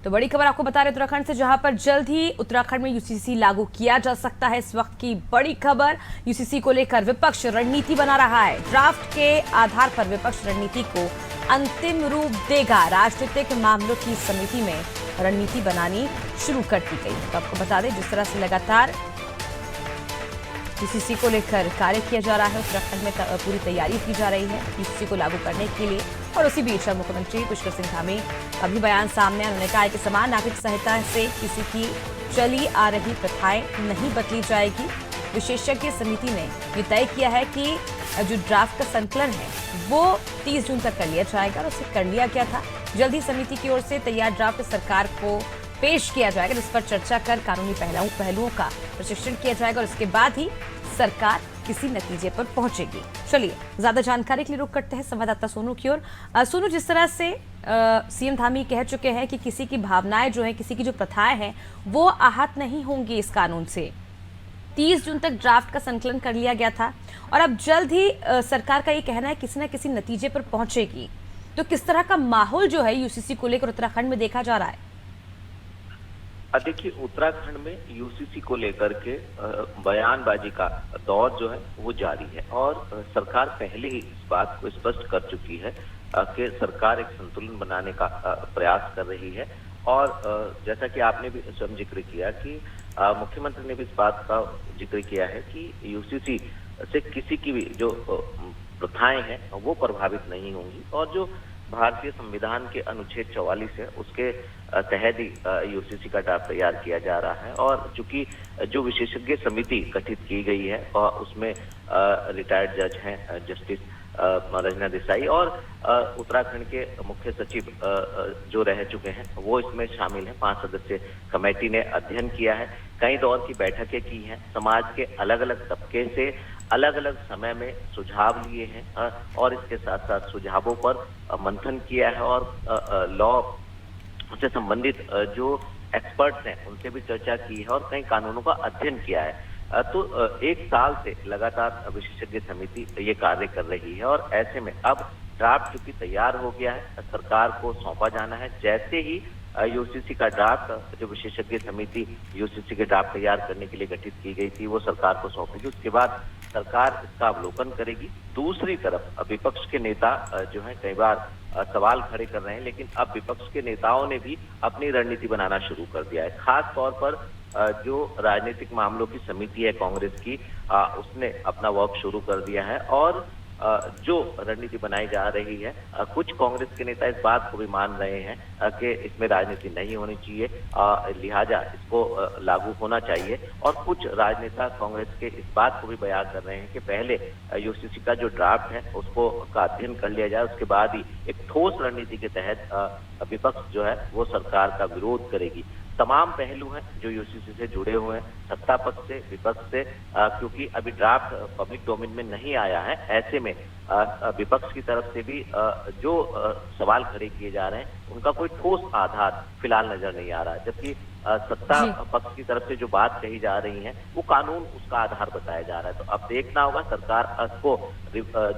तो बड़ी खबर आपको बता रहे उत्तराखंड से, जहां पर जल्द ही उत्तराखंड में यूसीसी लागू किया जा सकता है। इस वक्त की बड़ी खबर, यूसीसी को लेकर विपक्ष रणनीति बना रहा है। ड्राफ्ट के आधार पर विपक्ष रणनीति को अंतिम रूप देगा। राजनीतिक मामलों की समिति में रणनीति बनानी शुरू कर दी गई। तो आपको बता दें, जिस तरह से लगातार यूसीसी को लेकर कार्य किया जा रहा है, उत्तराखंड में पूरी तैयारी की जा रही है यूसीसी को लागू करने के लिए। और उसी बीच मुख्यमंत्री पुष्कर सिंह धामी का भी बयान सामने। उन्होंने कहा कि समान नागरिक संहिता से किसी की चली आ रही प्रथाएं नहीं बदली जाएगी। विशेषज्ञ समिति ने ये तय किया है कि जो ड्राफ्ट का संकलन है वो 30 जून तक कर लिया जाएगा, और उसे कर लिया गया था। जल्द ही समिति की ओर से तैयार ड्राफ्ट सरकार को पेश किया जाएगा, जिस पर चर्चा कर कानूनी पहलुओं का प्रशिक्षण किया जाएगा, और इसके बाद ही सरकार किसी नतीजे पर पहुंचेगी। चलिए ज्यादा जानकारी के लिए रुख करते हैं संवाददाता सोनू की ओर। सोनू, जिस तरह से सीएम धामी कह चुके हैं कि किसी की भावनाएं जो है, किसी की जो प्रथाएं हैं, वो आहत नहीं होंगी इस कानून से। 30 जून तक ड्राफ्ट का संकलन कर लिया गया था, और अब जल्द ही सरकार का ये कहना है किसी न किसी नतीजे पर पहुंचेगी। तो किस तरह का माहौल जो है यूसीसी को लेकर उत्तराखंड में देखा जा रहा है? देखिए, उत्तराखंड में यूसीसी को लेकर के बयानबाजी का दौर जो है वो जारी है, और सरकार पहले ही इस बात को स्पष्ट कर चुकी है कि सरकार एक संतुलन बनाने का प्रयास कर रही है। और जैसा कि आपने भी स्वयं जिक्र किया कि मुख्यमंत्री ने भी इस बात का जिक्र किया है कि यूसीसी से किसी की भी जो प्रथाएं हैं वो प्रभावित नहीं होंगी, और जो भारतीय संविधान के अनुच्छेद 44 है उसके तहत ही यूसीसी का ड्राफ्ट तैयार किया जा रहा है। और चूंकि जो विशेषज्ञ समिति गठित की गई है और उसमें रिटायर्ड जज हैं जस्टिस रंजना देसाई, और उत्तराखंड के मुख्य सचिव जो रह चुके हैं वो इसमें शामिल हैं। 5 सदस्यीय कमेटी ने अध्ययन किया है, कई दौर की बैठकें की हैं, समाज के अलग अलग तबके से अलग अलग समय में सुझाव लिए हैं, और इसके साथ साथ सुझावों पर मंथन किया है, और लॉ से संबंधित जो एक्सपर्ट्स हैं उनसे भी चर्चा की है, और कई कानूनों का अध्ययन किया है। तो 1 साल से लगातार विशेषज्ञ समिति ये कार्य कर रही है, और ऐसे में अब ड्राफ्ट चूंकि तैयार हो गया है, सरकार को सौंपा जाना है। जैसे ही यूसीसी का ड्राफ्ट, जो विशेषज्ञ समिति यूसीसी के ड्राफ्ट तैयार करने के लिए गठित की गई थी, वो सरकार को सौंपेगी। उसके बाद सरकार इसका अवलोकन करेगी। दूसरी तरफ विपक्ष के नेता जो है कई बार सवाल खड़े कर रहे हैं, लेकिन अब विपक्ष के नेताओं ने भी अपनी रणनीति बनाना शुरू कर दिया है। खास तौर पर जो राजनीतिक मामलों की समिति है कांग्रेस की, उसने अपना वर्क शुरू कर दिया है, और जो रणनीति बनाई जा रही है, कुछ कांग्रेस के नेता इस बात को भी मान रहे हैं कि इसमें राजनीति नहीं होनी चाहिए, लिहाजा इसको लागू होना चाहिए। और कुछ राजनेता कांग्रेस के इस बात को भी बयान कर रहे हैं कि पहले यूसीसी का जो ड्राफ्ट है उसको का अध्ययन कर लिया जाए, उसके बाद ही एक ठोस रणनीति के तहत विपक्ष जो है वो सरकार का विरोध करेगी। तमाम पहलू हैं जो यूसीसी से जुड़े हुए हैं, सत्ता पक्ष से, विपक्ष से, क्योंकि अभी ड्राफ्ट पब्लिक डोमेन में नहीं आया है। ऐसे में विपक्ष की तरफ से भी जो सवाल खड़े किए जा रहे हैं उनका कोई ठोस आधार फिलहाल नजर नहीं आ रहा है, जबकि सत्ता पक्ष की तरफ से जो बात कही जा रही है वो कानून उसका आधार बताया जा रहा है। तो अब देखना होगा सरकार को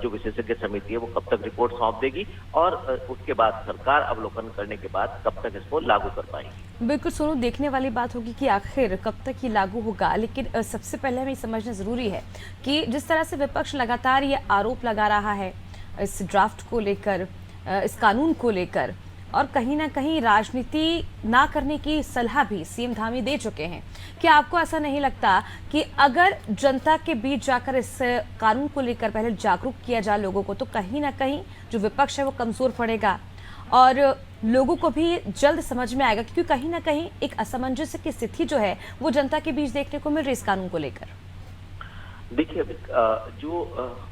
जो विशेषज्ञ समिति है वो कब तक रिपोर्ट सौंप देगी, और उसके बाद सरकार अवलोकन करने के बाद कब तक इसको लागू कर पाएगी। बिल्कुल सोनू, देखने वाली बात होगी कि आखिर कब तक ये लागू होगा। लेकिन सबसे पहले हमें समझना जरूरी है कि जिस तरह से विपक्ष लगातार ये आरोप लगा रहा है इस ड्राफ्ट को लेकर, इस कानून को लेकर, और कहीं ना कहीं राजनीति ना करने की सलाह भी सीएम धामी दे चुके हैं, क्या आपको ऐसा नहीं लगता कि अगर जनता के बीच जाकर इस कानून को लेकर पहले जागरूक किया जाए लोगों को, तो कहीं ना कहीं जो विपक्ष है वो कमजोर पड़ेगा, और लोगों को भी जल्द समझ में आएगा? क्योंकि कहीं ना कहीं एक असमंजस की स्थिति जो है वो जनता के बीच देखने को मिल रही इस कानून को लेकर। देखिए, अभी जो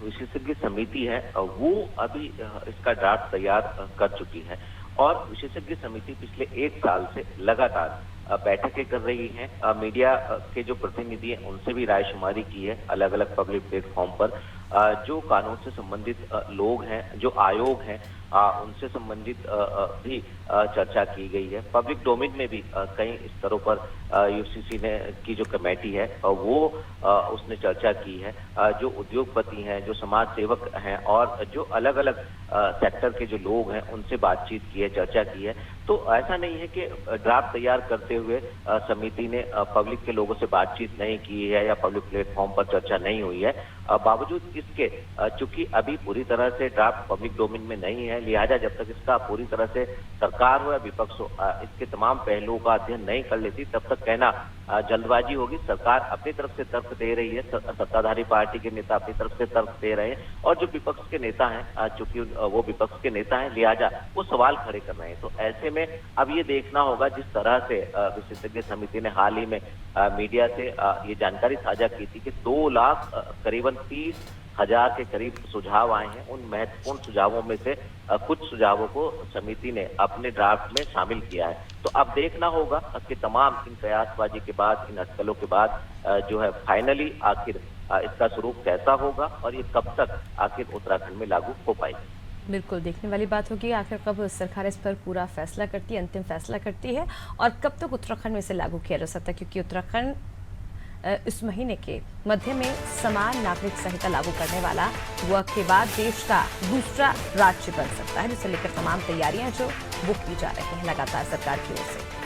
विशेषज्ञ समिति है वो अभी इसका ड्राफ्ट तैयार कर चुकी है, और विशेषज्ञ समिति पिछले 1 साल से लगातार बैठकें कर रही हैं। मीडिया के जो प्रतिनिधि हैं उनसे भी रायशुमारी की है अलग अलग पब्लिक प्लेटफॉर्म पर। जो कानून से संबंधित लोग हैं, जो आयोग हैं, उनसे संबंधित भी चर्चा की गई है। पब्लिक डोमेन में भी कई स्तरों पर यूसीसी ने की जो कमेटी है वो उसने चर्चा की है। जो उद्योगपति हैं, जो समाज सेवक हैं और जो अलग अलग सेक्टर के जो लोग हैं उनसे बातचीत की है, चर्चा की है। तो ऐसा नहीं है कि ड्राफ्ट तैयार करते हुए समिति ने पब्लिक के लोगों से बातचीत नहीं की है या पब्लिक प्लेटफॉर्म पर चर्चा नहीं हुई है। बावजूद इसके चूंकि अभी पूरी तरह से ड्राफ्ट पब्लिक डोमेन में नहीं है, लिहाजा जब तक इसका पूरी तरह से सरकार हो या विपक्ष हो इसके तमाम पहलुओं का अध्ययन नहीं कर लेती, तब तक कहना जल्दबाजी होगी। सरकार अपनी तरफ से तर्क दे रही है, सत्ताधारी पार्टी के नेता अपनी तरफ से तर्क दे रहे हैं और जो विपक्ष के नेता हैं चूंकि वो विपक्ष के नेता हैं, लिहाजा वो सवाल खड़े कर रहे हैं। तो ऐसे में अब ये देखना होगा, जिस तरह से विशेषज्ञ समिति ने हाल ही में मीडिया से ये जानकारी साझा की थी कि 2 लाख करीबन 30,000 के करीब सुझाव आए हैं। उन महत्वपूर्ण सुझावों में से कुछ सुझावों को समिति ने अपने ड्राफ्ट में शामिल किया है। तो अब देखना होगा कि तमाम इन कयासबाजी के बाद, इन अटकलों के बाद जो है फाइनली आखिर इसका स्वरूप कैसा होगा और ये कब तक आखिर उत्तराखंड में लागू हो पाएगी। बिल्कुल देखने वाली बात होगी आखिर कब सरकार इस पर पूरा फैसला करती है, अंतिम फैसला करती है और कब तक उत्तराखंड में इसे लागू किया जा सकता है, क्योंकि उत्तराखंड इस महीने के मध्य में समान नागरिक संहिता लागू करने वाला हुआ के बाद देश का दूसरा राज्य बन सकता है, जिसे लेकर तमाम तैयारियां जो वो की जा रही हैं लगातार सरकार की ओर से।